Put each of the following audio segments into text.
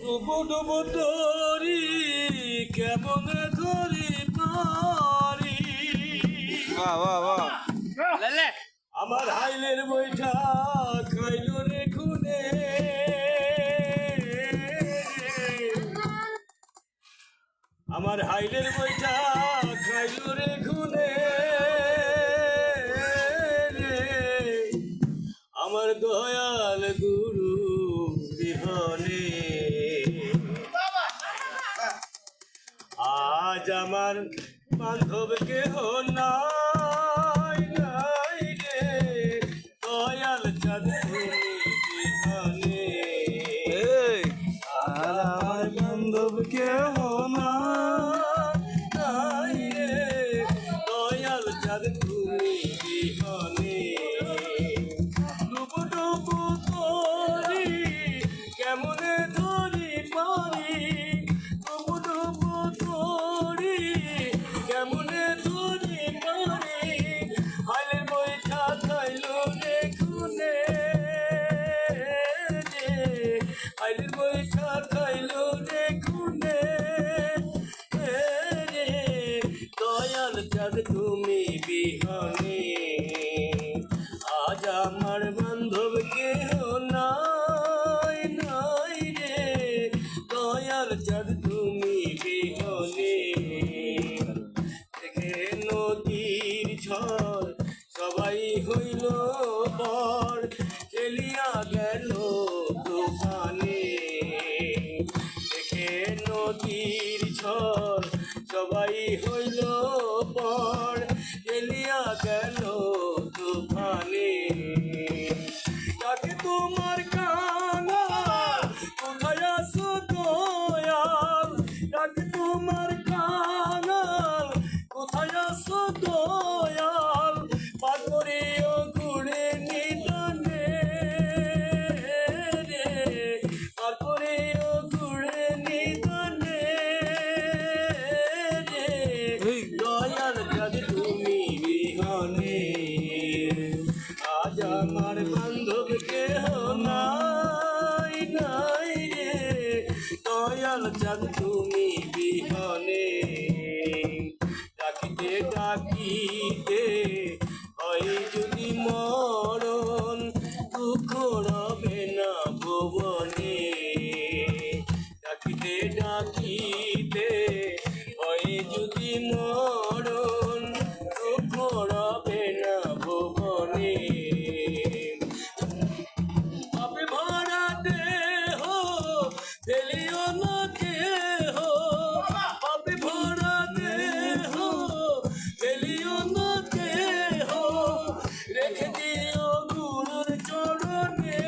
ডুবু ডুবু তোরি কেমন ধরি পারি আমার হাইলের বইটা খাইল রে খুনে আমার হাইলের বইটা খাইল রে খুনে আমার দয়াল গুরু বিহনে আজ আমার বান্ধব কেহ নাই নাই রে দয়াল চাঁদ বিহনে আমার বান্ধব কেহ নাই রে দয়াল চাঁদ তুমি বিহনে ডুবু ডুবু তোরি কেমনে ধরি পারি ডুবু ডুবু তোরি কেমনে ধরি পারি হাইলের বইটা খাইল রে খুনে হাইলের বইটা খাইল রে খুনে দয়াল চাঁদ তুমি বিহনে আজ আমার বান্ধব কেহ নাই নাই রে দয়াল চাঁদ তুমি বিহনে দেখে নদীর ঝড় সবাই হইল পর চলিয়া গেল তুফানে দেখে নদীর ঝড় সবাই হইল পর চলিয়া গেল তুফানে তাকে তোমার কানা কোথায় আসো দয়াল তাকে তোমার কানা কোথায় আসো দয়াল পাগরিও ঘুরে নিদনে রে পাগরিও ঘুরে নিদনে রে দয়াল চাঁদ তুমি বিহনে আজ আমার বান্ধব কেহ নাই নাই রে দয়াল চাঁদ তুমি বিহনে ডাকিতে ডাকিতে হয় যদি মরণ দুঃখ রবে না ভুবনে ডাকিতে ডাকিতে হয় যদি মরণ দুঃখ রবে না ভুবনে পাপে ভরা দেহ ফেলিও না কেহ পাপে ভরা দেহ ফেলিও না কেহ রেখে দিও গুরুর চরণে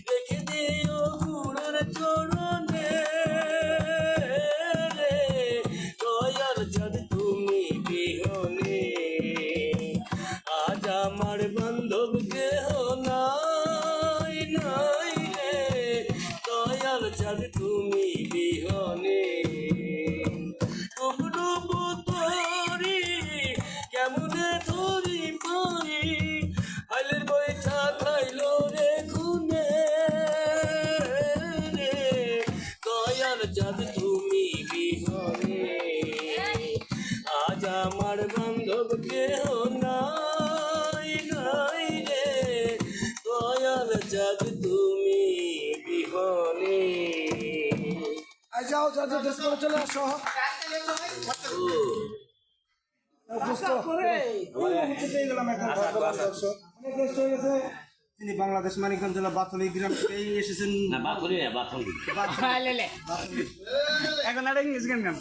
রেখে দিও গুরুর চরণে দয়াল চাঁদ তুমি বিহনে আজ আমার বান্ধব কেহ নাই নাই রে দয়াল চাঁদ তুমি বিহনে ডুবু ডুবু তোরি কেমনে ধরি পারি হাইলের বইটা খাইল রে খুনে রে দয়াল চাঁদ তুমি বিহনে আজ আমার বান্ধব কেহ নাই নাই রে দয়াল চাঁদ তুমি বিহনে যাও যাদের দেশ করে চলে আসো তিনি বাংলাদেশ মানিকগঞ্জ জেলা বাথলি গ্রাম থেকে এসেছেন এখন আর ইংলিশ গান গান